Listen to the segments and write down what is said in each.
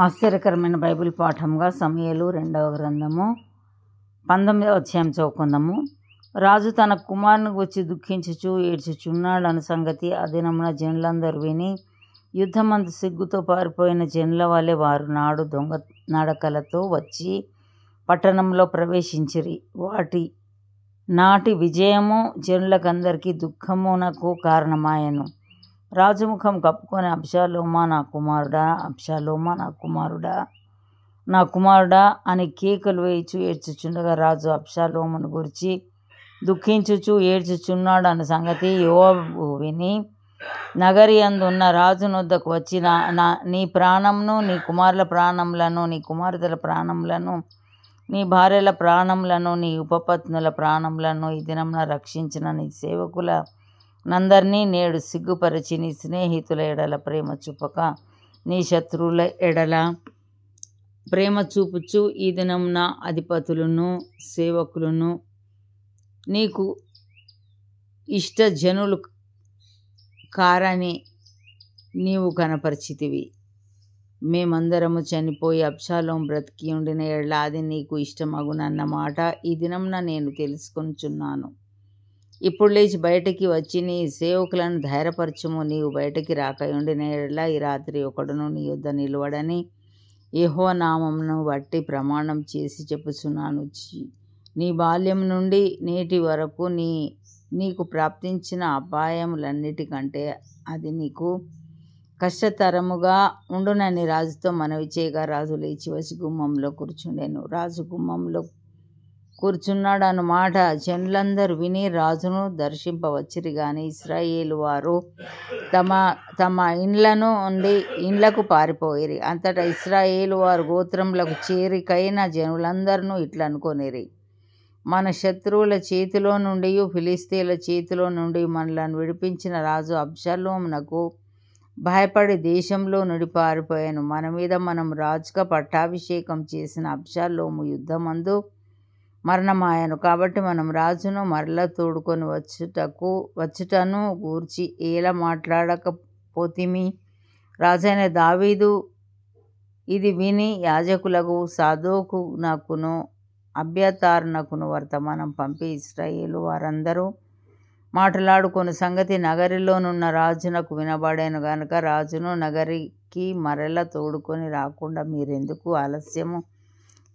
ఆశ్చర్యకరమైన బైబిల్ పాఠంగా సమూయేలు 2వ గ్రంథము 19వ అధ్యాయం చదువుకుందాము. రాజు తన కుమారుని వచ్చి దుఃఖించుచు ఏడ్చుచున్నాడన్న సంగతి ఆ దినమున జనులందరూ విని యుద్ధమందు సిగ్గుతో పారిపోయిన జనుల వలె వారు నాడు దొంగ నడకలతో వచ్చి పట్టణంలో ప్రవేశించిరి. నాటి విజయము జనులకందరికీ దుఃఖమునకు కారణమాయెను. రాజు ముఖం కప్పుకొని అబ్షాలోమా నా కుమారుడా, అబ్షాలోమా నా కుమారుడా, నా కుమారుడా అని కేకలు వేయిచు ఏడ్చుచుండగా రాజు అబ్షాలోమును గురించి దుఃఖించుచు ఏడ్చుచున్నాడు అన్న సంగతి యోవాబు విని నగరి అందున్న రాజు నొద్దకు వచ్చి నీ ప్రాణంను, నీ కుమారుల ప్రాణములను, నీ కుమార్తెల ప్రాణములను, నీ భార్యల ప్రాణములను, నీ ఉపపత్నుల ప్రాణములను ఈ దినమున రక్షించిన నీ సేవకుల నందరినీ నేడు సిగ్గుపరిచి నీ స్నేహితుల ఎడల ప్రేమ చూపక నీ శత్రువుల ఎడల ప్రేమ చూపుచు ఈ దినమున అధిపతులను సేవకులను నీకు ఇష్టజనులు కారని నీవు కనపరిచితివి. మేమందరము చనిపోయి అబ్షాలోము బ్రతికి ఉండిన ఎడల అది నీకు ఇష్టమగునన్న మాట ఈ దినమున నేను తెలుసుకొనుచున్నాను. ఇప్పుడు లేచి బయటికి వచ్చి నీ సేవకులను ధైర్యపరచుము. నీవు బయటికి రాకయుండిన ఎడల ఈ రాత్రి ఒకడును నీ యొద్ద నిలువడని యెహోవా నామమును బట్టి ప్రమాణం చేసి చెప్పుచున్నాను. నీ బాల్యం నుండి నేటి వరకు నీకు ప్రాప్తించిన అపాయములన్నిటికంటే అది నీకు కష్టతరముగా ఉండునని రాజుతో మనవి చేయగా రాజు లేచి వచ్చి గుమ్మంలో కూర్చుండెను. రాజు గుమ్మంలో కూర్చున్నాడు అన్నమాట జనులందరూ విని రాజును దర్శింపవచ్చిరి. గాని ఇశ్రాయేలు వారు తమ ఇండ్లకు పారిపోయిరి. అంతటా ఇశ్రాయేలు వారు గోత్రములకు చేరికైన జనులందరూ ఇట్లా అనుకొనిరి, మన శత్రువుల చేతిలో నుండి ఫిలిస్తీన్ల చేతిలో నుండి మనలను విడిపించిన రాజు అబ్షాలోమునకు భయపడి దేశంలో నుండి పారిపోయాను. మన మీద మనం రాజుగా పట్టాభిషేకం చేసిన అబ్షాలోము యుద్ధమందు మరణమాయను. కాబట్టి మనం రాజును మరల తోడుకొని వచ్చుటను గూర్చి ఎలా మాట్లాడకపోతిమి? రాజైన దావీదు ఇది విని యాజకులకు సాదోకునకును అబ్యాతారునకును వర్తమానం పంపి ఇశ్రాయేలు వారందరూ మాట్లాడుకుని సంగతి నగరిలోనున్న రాజునకు వినబడేను గనుక రాజును నగరికి మరల తోడుకొని రాకుండా మీరెందుకు ఆలస్యము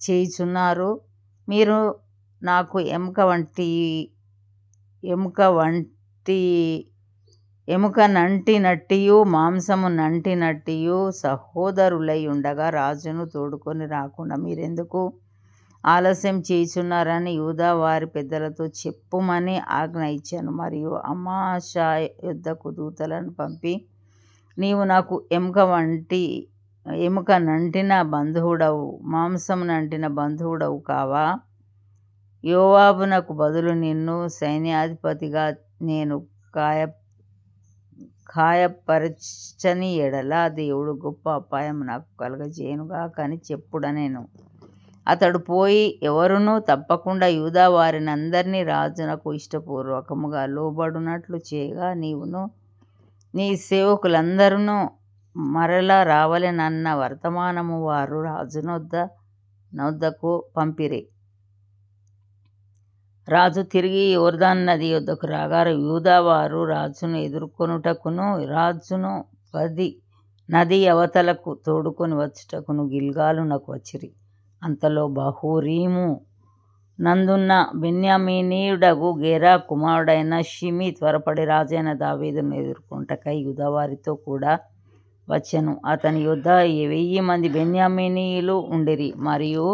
చేయుచున్నారు? మీరు నాకు ఎముక నంటినట్టియు మాంసము నంటినట్టియు సహోదరులై ఉండగా రాజును తోడుకొని రాకుండా మీరెందుకు ఆలస్యం చేయుచున్నారని యూదా వారి పెద్దలతో చెప్పుమని ఆజ్ఞ ఇచ్చాను. మరియు అమాషా యుద్ధకు దూతలను పంపి నీవు నాకు ఎముక నంటిన బంధువుడవు, మాంసము నంటిన బంధువుడవు కావా? యోవాబునకు బదులు నిన్ను సైన్యాధిపతిగా నేను ఖాయపరచని ఎడల దేవుడు గొప్ప అపాయం నాకు కలగజేయునుగా కని చెప్పుడనెను. అతడు పోయి ఎవరునూ తప్పకుండా యూదా వారిని అందరినీ రాజునకు ఇష్టపూర్వకముగా లోబడునట్లు చేయగా నీవును నీ సేవకులందరూ మరలా రావలెనన్న వర్తమానము వారు రాజు నొద్దకు పంపిరి. రాజు తిరిగి యోర్దాను నది యొద్దకు రాగా యూదా వారు రాజును ఎదుర్కొనుటకును రాజును నది అవతలకు తోడుకొని వచ్చుటకును గిల్గాలునకు వచ్చిరి. అంతలో బహూరీము నందున్న బెన్యామీనీయుడగు గెరా కుమారుడైన షిమీ త్వరపడి రాజైన దావీదును ఎదుర్కొంటకై యూదావారితో కూడా వచ్చెను. అతని యొద్ద 1000 మంది బెన్యామీనీయులు ఉండిరి. మరియు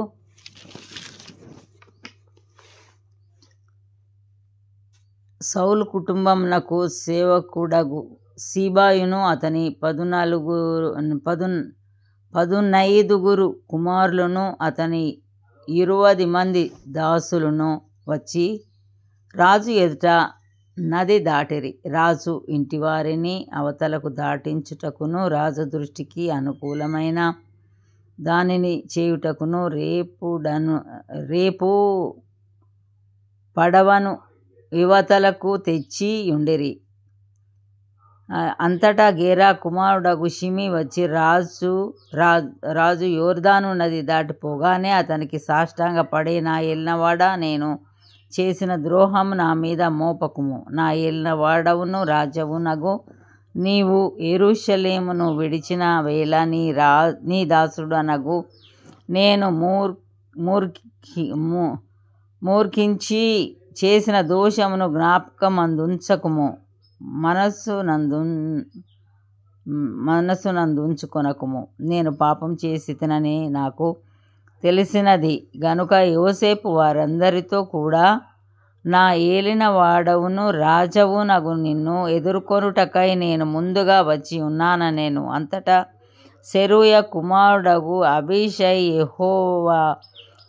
సౌలు కుటుంబమునకు సేవకుడగు సీబాయును అతని 15 కుమారులను అతని 20 మంది దాసులను వచ్చి రాజు ఎదుట నది దాటిరి. రాజు ఇంటివారిని అవతలకు దాటించుటకును రాజు దృష్టికి అనుకూలమైన దానిని చేయుటకును రేపు పడవను యువతలకు తెచ్చి ఉండిరి. అంతటా గేరా కుమారుడగు షిమి వచ్చి రాజు యోర్దాను నది దాటిపోగానే అతనికి సాష్టాంగ పడే, నా ఏలినవాడా, నేను చేసిన ద్రోహం నా మీద మోపకుము. నా ఏలినవాడవును రాజవునగు నీవు యెరూషలేమును విడిచిన వేళ నీ దాసుడనగు నేను మూర్ఖించి చేసిన దోషమును జ్ఞాపకమందుంచకుము. మనస్సునందుంచుకొనకుము. నేను పాపం చేసి తినని నాకు తెలిసినది గనుక యోసేపు వారందరితో కూడా నా ఏలిన వాడవును రాజవునగు నిన్ను ఎదుర్కొనుటకై నేను ముందుగా వచ్చి ఉన్నాననేను. అంతటా సెరూయ కుమారుడగు అబీషై యెహోవా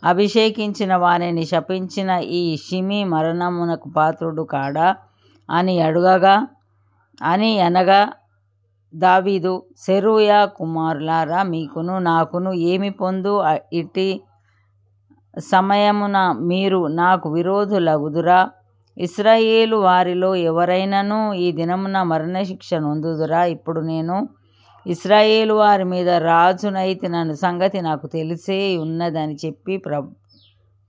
అభిషేకించిన వానిని శపించిన ఈ షిమి మరణమునకు పాత్రుడు కాడా అని అనగా దావీదు, సెరూయా కుమారులారా, మీకును నాకును ఏమి పొందు? ఇట్టి సమయమున మీరు నాకు విరోధులగుదురా? ఇశ్రాయేలు వారిలో ఎవరైనాను ఈ దినమున మరణశిక్ష నొందుదురా? ఇప్పుడు నేను ఇశ్రాయేలు వారి మీద రాజునైతినను సంగతి నాకు తెలిసే ఉన్నదని చెప్పి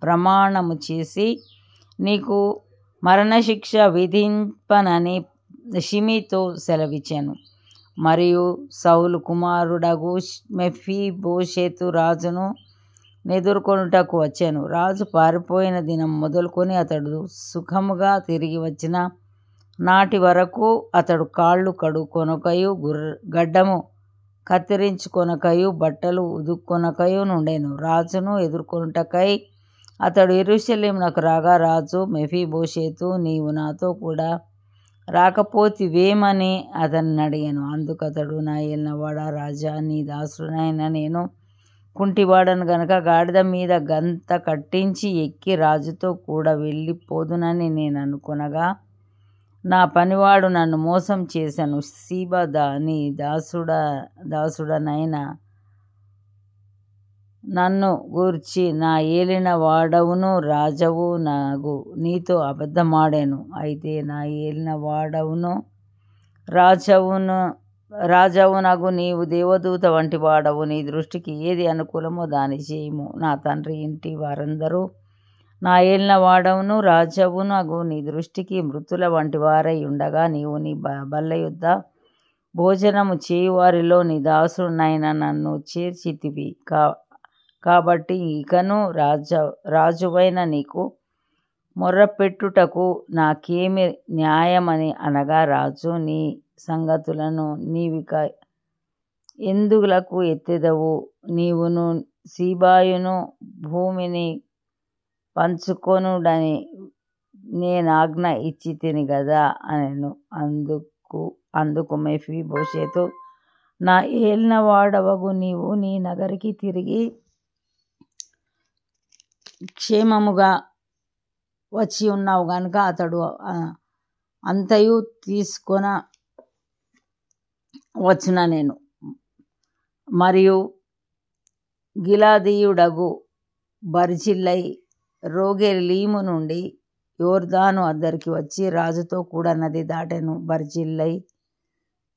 ప్రమాణము చేసి నీకు మరణశిక్ష విధింపనని షిమితో సెలవిచ్చాను. మరియు సౌలు కుమారుడగు మెఫీబోషెతు రాజును ఎదుర్కొనుటకు వచ్చాను. రాజు పారిపోయిన దినం మొదలుకొని అతడు సుఖముగా తిరిగి వచ్చిన నాటి వరకు అతడు కాళ్ళు కడుక్కొనకయు గడ్డము కత్తిరించుకొనకయు బట్టలు ఉదుక్కొనకయు నుండెను. రాజును ఎదుర్కొనుటకై అతడు యెరూషలేమునకు రాగా రాజు, మెఫీబోషెతు, నీవు నాతో కూడా రాకపోతివేమని అతన్ని అడిగాను. అందుకు అతడు, నా ఏలినవాడా రాజా, నీ దాసుడనైన నేను కుంటివాడను గనుక గాడిద మీద గంత కట్టించి ఎక్కి రాజుతో కూడా వెళ్ళిపోదునని నేను అనుకొనగా నా పనివాడు నన్ను మోసం చేశాను. సీబా నీ దాసుడనైన నన్ను గూర్చి నా ఏలిన వాడవును రాజవు నాగు నీతో అబద్ధమాడాను. అయితే నా ఏలిన వాడవును రాజవునగు నీవు దేవదూత వంటి వాడవు. నీ దృష్టికి ఏది అనుకూలమో దాని చేయము. నా తండ్రి ఇంటి వారందరూ నా ఏలిన వాడవును రాజవునగు నీ దృష్టికి మృతుల వంటి వారై ఉండగా నీవు నీ బల్ల యొద్ద భోజనము చేయువారిలో నీ దాసుడునైన నన్ను చేర్చితివి. కాబట్టి ఇకను రాజువైన నీకు మొర్రపెట్టుటకు నాకేమి న్యాయమని అనగా రాజు, నీ సంగతులను నీవిక ఎందులకు ఎత్తెదవు? నీవును సీబాయును భూమిని పంచుకొనుడని నేనాజ్ఞ ఇచ్చి తిని గదా అనెను. అందుకు మెఫీబోషెతు, నా ఏలిన వాడవగు నీవు నీ నగరికి తిరిగి క్షేమముగా వచ్చి ఉన్నావు గనుక అతడు అంతయు తీసుకొన వచ్చిన నేను. మరియు గిలాదీయుడగు బర్జిల్లై రోగెలీము నుండి యోర్దాను అద్దరికి వచ్చి రాజుతో కూడా నది దాటెను. బర్జిల్లై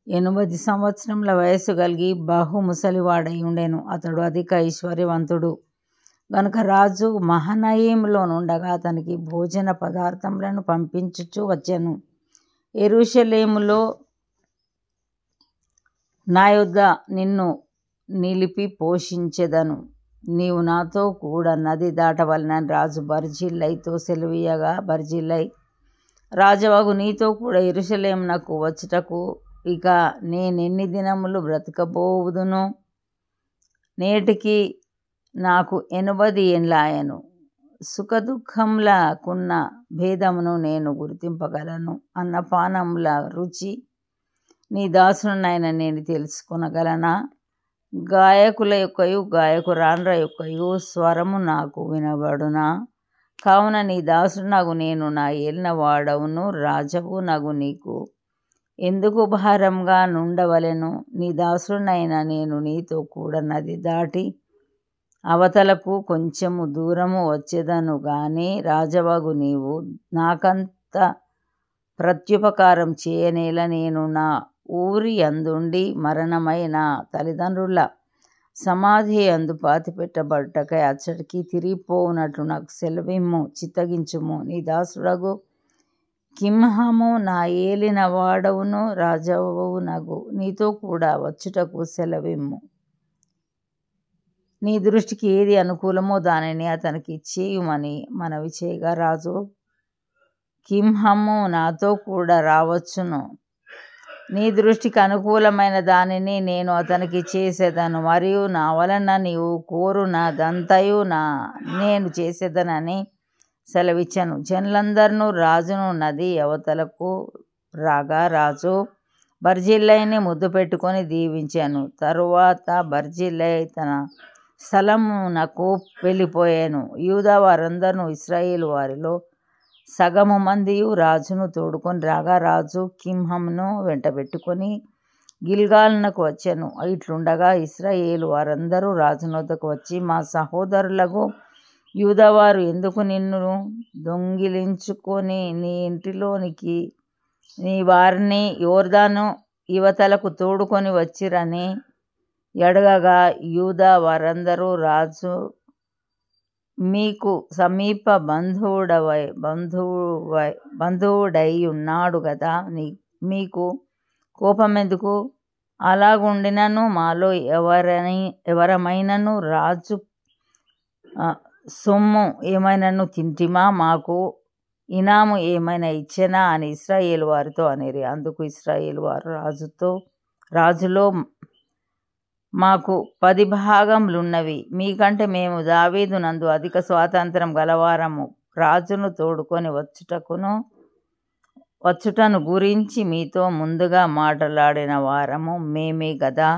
80 సంవత్సరముల వయస్సు కలిగి బహు ముసలివాడై ఉండెను. అతడు అధిక ఐశ్వర్యవంతుడు గనుక రాజు మహనయీములో నుండగా అతనికి భోజన పదార్థములను పంపించుచూ వచ్చెను. యెరూషలేములో నా యొద్ద నిన్ను నిలిపి పోషించెదను. నీవు నాతో కూడా నది దాటవలనని రాజు బర్జిల్లైతో సెలవీయగా, బర్జిల్లై, రాజవగు నీతో కూడా యెరూషలేమునకు వచ్చుటకు ఇక నేనెన్ని దినములు బ్రతకబోదును? నేటికి నాకు 80 ఏండ్లాయెను. సుఖదుఖములకున్న భేదమును నేను గుర్తింపగలను. అన్నపానముల రుచి నీ దాసుడనైన నేను తెలుసుకొనగలనా? గాయకుల యొక్కయు గాయకురాండ్ర యొక్కయు స్వరము నాకు వినబడునా? కావున నీ దాసుడనగు నేను నా ఏలిన వాడవును రాజవు నగు నీకు ఎందుకు భారంగా నుండవలెను? నీ దాసుడనైన నేను నీతో కూడా నది దాటి అవతలకు కొంచెము దూరము వచ్చేదను గాని రాజవగు నీవు నాకంత ప్రత్యుపకారం చేయనేల. నేను నా ఊరి అందుండి మరణమైన తల్లిదండ్రుల సమాధి అందు పాతిపెట్టబడుటకై అచ్చటికి తిరిగిపోవునట్లు నాకు సెలవిమ్ము. చిత్తగించుము. నీ దాసుడగు కింహాము నా ఏలిన వాడవును రాజవునగు నీతో కూడా వచ్చుటకు సెలవిమ్ము. నీ దృష్టికి ఏది అనుకూలమో దానిని అతనికి ఇచ్చేయుమని మనవి చేయగా, రాజు కింహాము నాతో కూడా రావచ్చును. నీ దృష్టికి అనుకూలమైన దానిని నేను అతనికి చేసేదను, మరియు నా వలన నీవు కోరునదంతయు నేను చేసేదనని సెలవిచ్చాను. జనులందరినూ రాజును నది అవతలకు రాగా రాజు బర్జిల్లైని ముద్దు పెట్టుకొని దీవించాను. తరువాత బర్జిల్లై తన స్థలమునకు వెళ్ళిపోయాను. యూదా వారందరూ ఇశ్రాయేలు వారిలో సగము మందియు రాజును తోడుకొని రాగా రాజు కింహామును వెంటబెట్టుకొని గిల్గాలునకు వచ్చాను. ఇట్లుండగా ఇశ్రాయేలు వారందరూ రాజునొద్దకు వచ్చి, మా సహోదరులకు యూదావారు ఎందుకు నిన్ను దొంగిలించుకొని నీ ఇంటిలోనికి నీ వారిని యోర్దాను యువతలకు తోడుకొని వచ్చిరని అడగగా, యూదా వారందరూ రాజు మీకు సమీప బంధువుడై ఉన్నాడు కదా, మీకు కోపమెందుకు? అలాగుండినను మాలో ఎవరమైనను రాజు సొమ్ము ఏమైనాను తింటిమా, మాకు ఇనాము ఏమైనా ఇచ్చెనా అని ఇశ్రాయేలు వారితో అనిరి. అందుకు ఇశ్రాయేలు వారు రాజులో మాకు 10 భాగములున్నవి, మీకంటే మేము దావీదు నందు అధిక స్వాతంత్రం గలవారము. రాజును తోడుకొని వచ్చుటను గురించి మీతో ముందుగా మాట్లాడిన వారము మేమే గదా.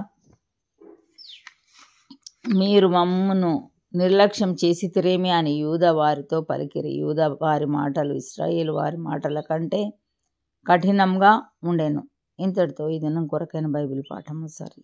మీరు మమ్మును నిర్లక్ష్యం చేసితిరేమి అని యూదా వారితో పలికిరి. యూదా వారి మాటలు ఇశ్రాయేలు వారి మాటల కంటే కఠినంగా ఉండెను. ఇంతటితో ఈ దినం కొరకైన బైబిల్ పాఠము సరి.